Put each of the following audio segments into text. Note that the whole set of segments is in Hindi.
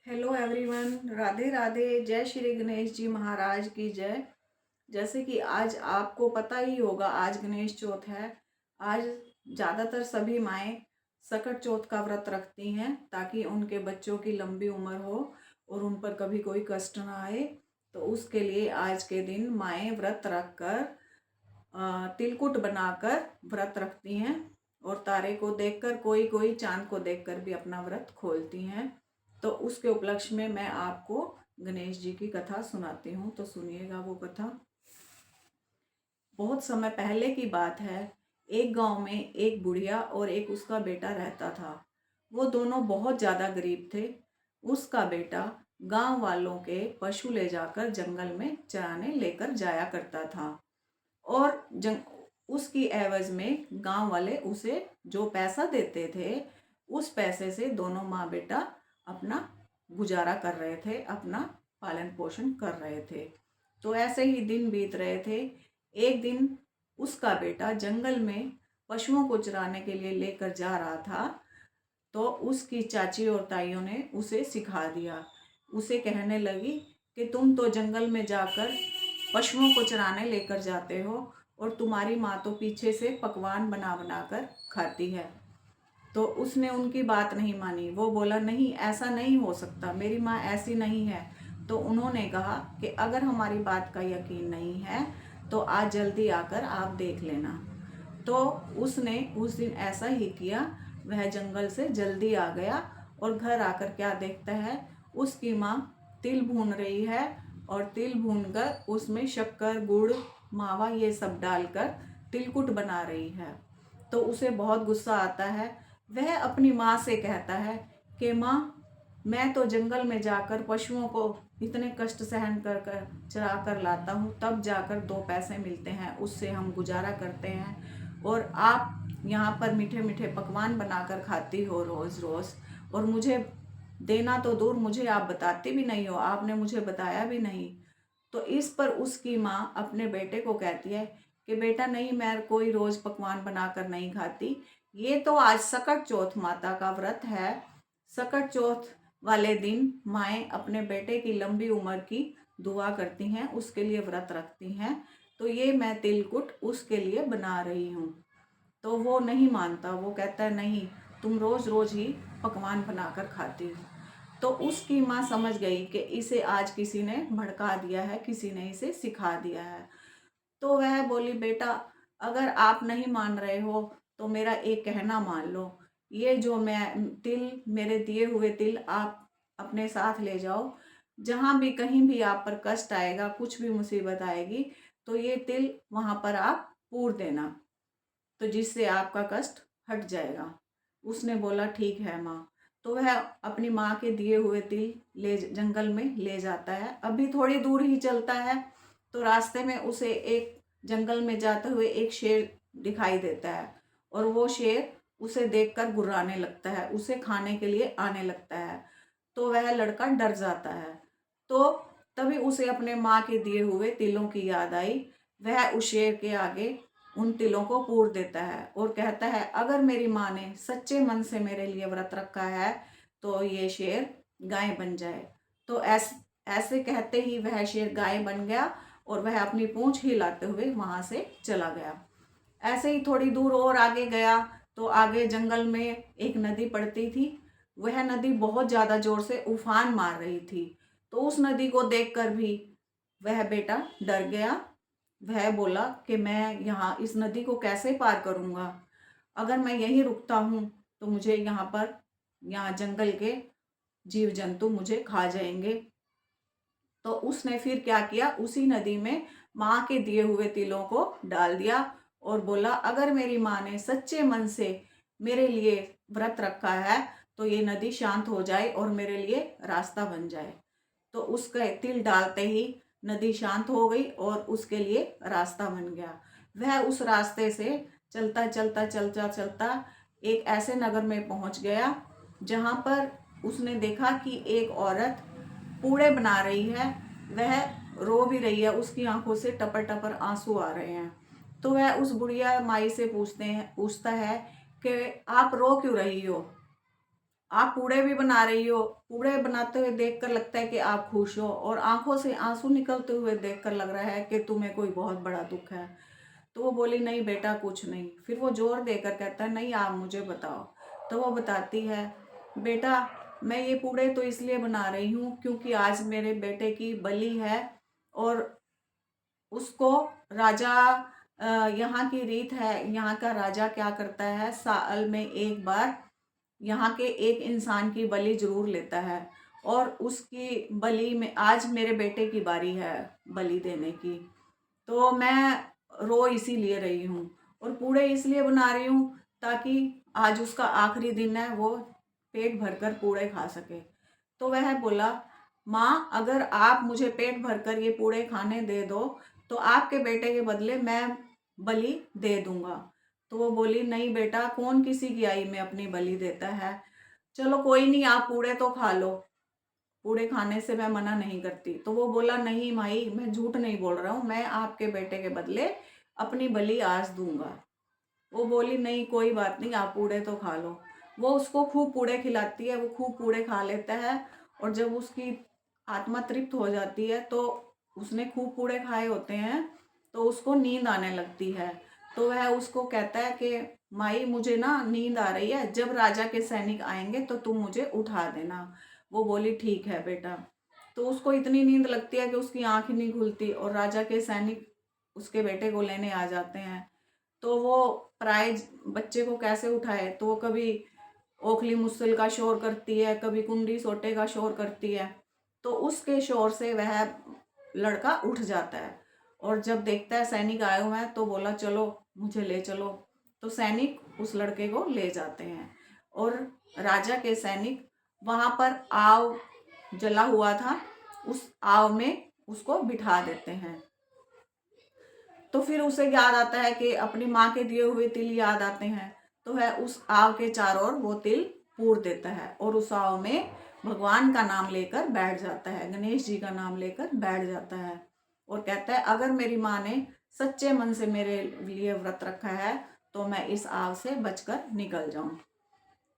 Hello everyone, Radhe Radhe. जय श्री गणेश जी महाराज की जय। जैसे कि आज आपको पता ही होगा, आज गणेश चौथ है। आज ज़्यादातर सभी माएँ सकट चौथ का व्रत रखती हैं ताकि उनके बच्चों की लंबी उम्र हो और उन पर कभी कोई कष्ट ना आए। तो उसके लिए आज के दिन माएँ व्रत रख कर तिलकुट बनाकर व्रत रखती हैं और तारे को देखकर, कोई कोई चांद को देखकर भी अपना व्रत खोलती हैं। तो उसके उपलक्ष्य में मैं आपको गणेश जी की कथा सुनाती हूँ, तो सुनिएगा वो कथा। बहुत समय पहले की बात है। एक गांव में एक बुढ़िया और एक उसका बेटा रहता था। वो दोनों बहुत ज़्यादा गरीब थे। उसका बेटा गांव वालों के पशु ले जाकर जंगल में चराने लेकर जाया करता था और उसकी एवज में गांव वाले उसे जो पैसा देते थे, उस पैसे से दोनों माँ बेटा अपना गुजारा कर रहे थे, अपना पालन पोषण कर रहे थे। तो ऐसे ही दिन बीत रहे थे। एक दिन उसका बेटा जंगल में पशुओं को चराने के लिए लेकर जा रहा था। तो उसकी चाची और ताइयों ने उसे सिखा दिया। उसे कहने लगी कि तुम तो जंगल में जाकर पशुओं को चराने लेकर जाते हो और तुम्हारी माँ तो पीछे से पकवान बना बना कर खाती है। तो उसने उनकी बात नहीं मानी। वो बोला, नहीं, ऐसा नहीं हो सकता, मेरी माँ ऐसी नहीं है। तो उन्होंने कहा कि अगर हमारी बात का यकीन नहीं है तो आज जल्दी आकर आप देख लेना। तो उसने उस दिन ऐसा ही किया। वह जंगल से जल्दी आ गया और घर आकर क्या देखता है, उसकी माँ तिल भून रही है और तिल भूनकर उसमें शक्कर, गुड़, मावा ये सब डालकर तिलकुट बना रही है। तो उसे बहुत गुस्सा आता है। वह अपनी माँ से कहता है कि माँ, मैं तो जंगल में जाकर पशुओं को इतने कष्ट सहन कर कर चरा कर लाता हूँ, तब जाकर दो पैसे मिलते हैं, उससे हम गुजारा करते हैं। और आप यहाँ पर मीठे मीठे पकवान बनाकर खाती हो रोज़ रोज़, और मुझे देना तो दूर, मुझे आप बताती भी नहीं हो, आपने मुझे बताया भी नहीं। तो इस पर उसकी माँ अपने बेटे को कहती है कि बेटा नहीं, मैं कोई रोज़ पकवान बनाकर नहीं खाती। ये तो आज सकट चौथ माता का व्रत है। सकट चौथ वाले दिन माएँ अपने बेटे की लंबी उम्र की दुआ करती हैं, उसके लिए व्रत रखती हैं। तो ये मैं तिलकुट उसके लिए बना रही हूँ। तो वो नहीं मानता। वो कहता है, नहीं, तुम रोज़ रोज़ ही पकवान बनाकर खाती हो। तो उसकी माँ समझ गई कि इसे आज किसी ने भड़का दिया है, किसी ने इसे सिखा दिया है। तो वह बोली, बेटा, अगर आप नहीं मान रहे हो तो मेरा एक कहना मान लो। ये जो मैं तिल, मेरे दिए हुए तिल आप अपने साथ ले जाओ। जहाँ भी कहीं भी आप पर कष्ट आएगा, कुछ भी मुसीबत आएगी, तो ये तिल वहाँ पर आप पूर देना, तो जिससे आपका कष्ट हट जाएगा। उसने बोला, ठीक है माँ। तो वह अपनी माँ के दिए हुए तिल ले जंगल में ले जाता है। अभी थोड़ी दूर ही चलता है तो रास्ते में उसे एक जंगल में जाते हुए एक शेर दिखाई देता है और वो शेर उसे देखकर गुर्राने लगता है, उसे खाने के लिए आने लगता है। तो वह लड़का डर जाता है। तो तभी उसे अपने माँ के दिए हुए तिलों की याद आई। वह उस शेर के आगे उन तिलों को पूर देता है और कहता है, अगर मेरी माँ ने सच्चे मन से मेरे लिए व्रत रखा है तो ये शेर गाय बन जाए। तो ऐसे कहते ही वह शेर गाय बन गया और वह अपनी पूंछ हिलाते हुए वहां से चला गया। ऐसे ही थोड़ी दूर और आगे गया तो आगे जंगल में एक नदी पड़ती थी। वह नदी बहुत ज्यादा जोर से उफान मार रही थी। तो उस नदी को देखकर भी वह बेटा डर गया। वह बोला कि मैं यहाँ इस नदी को कैसे पार करूँगा। अगर मैं यहीं रुकता हूँ तो मुझे यहाँ जंगल के जीव जंतु मुझे खा जाएंगे। तो उसने फिर क्या किया, उसी नदी में माँ के दिए हुए तिलों को डाल दिया और बोला, अगर मेरी माँ ने सच्चे मन से मेरे लिए व्रत रखा है तो ये नदी शांत हो जाए और मेरे लिए रास्ता बन जाए। तो उसके तिल डालते ही नदी शांत हो गई और उसके लिए रास्ता बन गया। वह उस रास्ते से चलता चलता चलता चलता एक ऐसे नगर में पहुंच गया जहां पर उसने देखा कि एक औरत पूड़े बना रही है। वह रो भी रही है, उसकी आंखों से टपर टपर आंसू आ रहे हैं। तो वह उस बुढ़िया माई से पूछता है कि आप रो क्यों रही हो। आप पूड़े भी बना रही हो, पूड़े बनाते हुए देखकर लगता है कि आप खुश हो, और आंखों से आंसू निकलते हुए देखकर लग रहा है कि तुम्हें कोई बहुत बड़ा दुख है। तो वो बोली, नहीं बेटा कुछ नहीं। फिर वो जोर देकर कहता है, नहीं आप मुझे बताओ। तो वो बताती है, बेटा मैं ये पूड़े तो इसलिए बना रही हूँ क्योंकि आज मेरे बेटे की बलि है, और उसको राजा यहाँ की रीत है, यहाँ का राजा क्या करता है, साल में एक बार यहाँ के एक इंसान की बलि जरूर लेता है, और उसकी बलि में आज मेरे बेटे की बारी है बलि देने की। तो मैं रो इसीलिए रही हूँ, और पूड़े इसलिए बना रही हूँ ताकि आज उसका आखिरी दिन है, वो पेट भरकर पूड़े खा सके। तो वह बोला, माँ अगर आप मुझे पेट भरकर ये पूड़े खाने दे दो तो आपके बेटे के बदले मैं बलि दे दूंगा। तो वो बोली, नहीं बेटा कौन किसी की आई में अपनी बलि देता है, चलो कोई नहीं आप पूड़े तो खा लो, पूड़े खाने से मैं मना नहीं करती। तो वो बोला, नहीं माई मैं झूठ नहीं बोल रहा हूँ, मैं आपके बेटे के बदले अपनी बलि आज दूंगा। वो बोली, नहीं कोई बात नहीं आप पूड़े तो खा लो। वो उसको खूब पूड़े खिलाती है, वो खूब पूड़े खा लेता है, और जब उसकी आत्मा तृप्त हो जाती है तो उसने खूब पूड़े खाए होते हैं, तो उसको नींद आने लगती है। तो वह उसको कहता है कि माई मुझे ना नींद आ रही है, जब राजा के सैनिक आएंगे तो तुम मुझे उठा देना। वो बोली, ठीक है बेटा। तो उसको इतनी नींद लगती है कि उसकी आंख ही नहीं खुलती, और राजा के सैनिक उसके बेटे को लेने आ जाते हैं। तो वो प्राइज बच्चे को कैसे उठाए, तो वो कभी ओखली मुसल का शोर करती है, कभी कुंडी सोटे का शोर करती है। तो उसके शोर से वह लड़का उठ जाता है, और जब देखता है सैनिक आए हुए हैं तो बोला, चलो मुझे ले चलो। तो सैनिक उस लड़के को ले जाते हैं, और राजा के सैनिक वहां पर आव जला हुआ था, उस आव में उसको बिठा देते हैं। तो फिर उसे याद आता है कि अपनी माँ के दिए हुए तिल याद आते हैं, तो वह उस आव के चारों ओर वो तिल पूर देता है, और उस आव में भगवान का नाम लेकर बैठ जाता है, गणेश जी का नाम लेकर बैठ जाता है, और कहता है, अगर मेरी माँ ने सच्चे मन से मेरे लिए व्रत रखा है तो मैं इस आव से बचकर निकल जाऊं।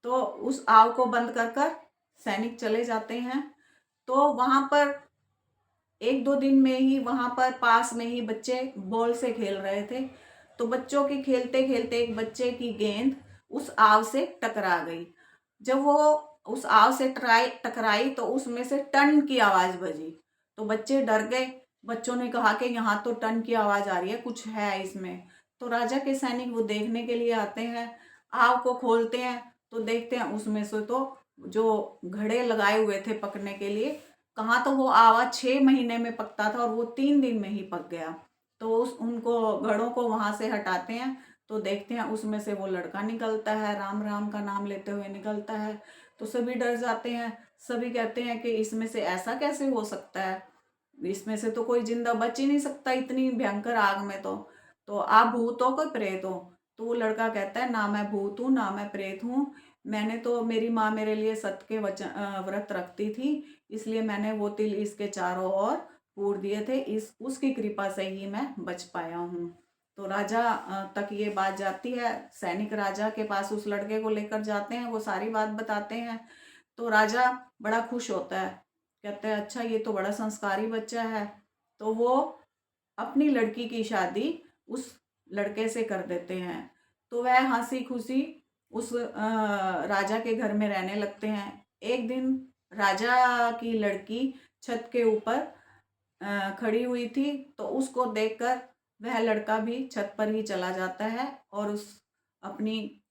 तो उस आव को बंद कर कर सैनिक चले जाते हैं। तो वहां पर एक दो दिन में ही वहां पर पास में ही बच्चे बॉल से खेल रहे थे, तो बच्चों की खेलते खेलते एक बच्चे की गेंद उस आव से टकरा गई। जब वो उस आव से टकराई तो उसमें से टन की आवाज बजी। तो बच्चे डर गए, बच्चों ने कहा कि यहाँ तो टन की आवाज आ रही है, कुछ है इसमें। तो राजा के सैनिक वो देखने के लिए आते हैं, आव को खोलते हैं तो देखते हैं उसमें से तो जो घड़े लगाए हुए थे पकने के लिए, कहाँ तो वो आवा 6 महीने में पकता था और वो 3 दिन में ही पक गया। तो उस उनको घड़ों को वहां से हटाते हैं, तो देखते हैं उसमें से वो लड़का निकलता है, राम राम का नाम लेते हुए निकलता है। तो सभी डर जाते हैं, सभी कहते हैं कि इसमें से ऐसा कैसे हो सकता है, इसमें से तो कोई जिंदा बच ही नहीं सकता इतनी भयंकर आग में। तो आप भूत हो कोई प्रेत हो? तो वो लड़का कहता है, ना मैं भूत हूँ ना मैं प्रेत हूँ, मैंने तो, मेरी माँ मेरे लिए सत्य के वचन व्रत रखती थी, इसलिए मैंने वो तिल इसके चारों ओर पूर दिए थे, इस उसकी कृपा से ही मैं बच पाया हूँ। तो राजा तक ये बात जाती है, सैनिक राजा के पास उस लड़के को लेकर जाते हैं, वो सारी बात बताते हैं। तो राजा बड़ा खुश होता है, कहते हैं अच्छा ये तो बड़ा संस्कारी बच्चा है। तो वो अपनी लड़की की शादी उस लड़के से कर देते हैं। तो वह हंसी खुशी उस राजा के घर में रहने लगते हैं। एक दिन राजा की लड़की छत के ऊपर खड़ी हुई थी, तो उसको देखकर वह लड़का भी छत पर ही चला जाता है, और उस अपनी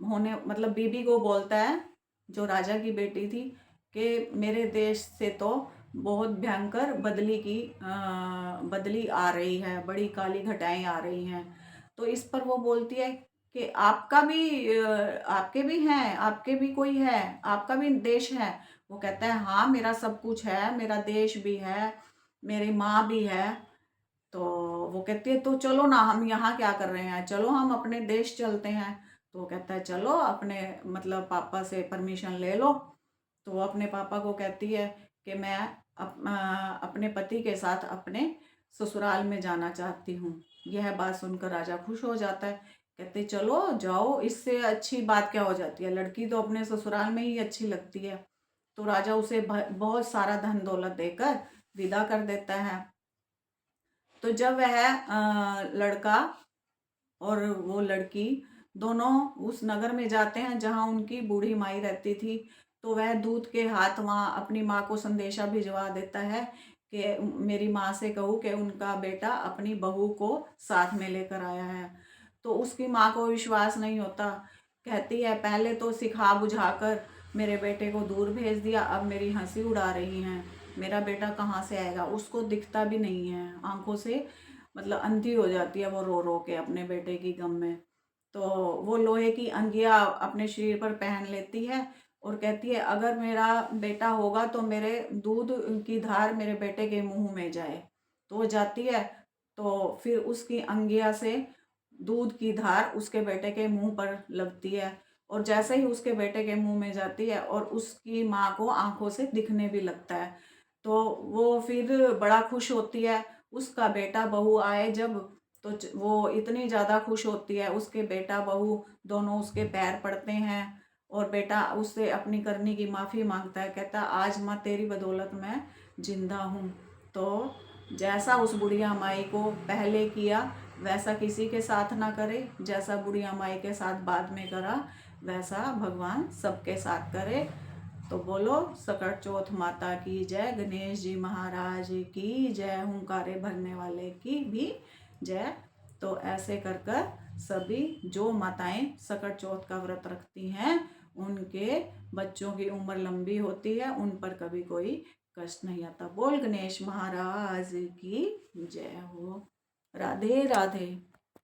होने मतलब बीबी को बोलता है, जो राजा की बेटी थी, कि मेरे देश से तो बहुत भयंकर बदली आ रही है, बड़ी काली घटाएं आ रही हैं। तो इस पर वो बोलती है कि आपका भी आपके भी हैं, आपके भी कोई है, आपका भी देश है? वो कहता है, हाँ मेरा सब कुछ है, मेरा देश भी है, मेरी माँ भी है। तो वो कहती है, तो चलो ना, हम यहाँ क्या कर रहे हैं, चलो हम अपने देश चलते हैं। तो वो कहता है, चलो अपने मतलब पापा से परमिशन ले लो। तो वो अपने पापा को कहती है कि मैं अपने पति के साथ अपने ससुराल में जाना चाहती हूँ। यह बात सुनकर राजा खुश हो जाता है कहते चलो जाओ, इससे अच्छी बात क्या हो जाती है, लड़की तो अपने ससुराल में ही अच्छी लगती है। तो राजा उसे बहुत सारा धन दौलत देकर विदा कर देता है। तो जब वह लड़का और वो लड़की दोनों उस नगर में जाते हैं जहां उनकी बूढ़ी माई रहती थी, तो वह दूत के हाथ वहां अपनी माँ को संदेशा भिजवा देता है कि मेरी माँ से कहूँ कि उनका बेटा अपनी बहू को साथ में लेकर आया है। तो उसकी माँ को विश्वास नहीं होता, कहती है पहले तो सिखा बुझाकर मेरे बेटे को दूर भेज दिया, अब मेरी हंसी उड़ा रही हैं, मेरा बेटा कहाँ से आएगा। उसको दिखता भी नहीं है, आंखों से मतलब अंधी हो जाती है वो रो रो के अपने बेटे की गम में। तो वो लोहे की अंगिया अपने शरीर पर पहन लेती है और कहती है अगर मेरा बेटा होगा तो मेरे दूध की धार मेरे बेटे के मुंह में जाए। तो वो जाती है, तो फिर उसकी अंगिया से दूध की धार उसके बेटे के मुंह पर लगती है, और जैसे ही उसके बेटे के मुंह में जाती है और उसकी माँ को आंखों से दिखने भी लगता है, तो वो फिर बड़ा खुश होती है। उसका बेटा बहू आए जब, तो वो इतनी ज़्यादा खुश होती है, उसके बेटा बहू दोनों उसके पैर पड़ते हैं और बेटा उससे अपनी करनी की माफ़ी मांगता है, कहता आज माँ तेरी बदौलत मैं जिंदा हूँ। तो जैसा उस बुढ़िया माई को पहले किया वैसा किसी के साथ ना करे, जैसा बुढ़िया माई के साथ बाद में करा वैसा भगवान सबके साथ करे। तो बोलो सकट चौथ माता की जय, गणेश जी महाराज की जय, हुंकारे भरने वाले की भी जय। तो ऐसे कर कर सभी जो माताएं सकट चौथ का व्रत रखती हैं उनके बच्चों की उम्र लंबी होती है, उन पर कभी कोई कष्ट नहीं आता। बोल गणेश महाराज की जय हो। राधे राधे।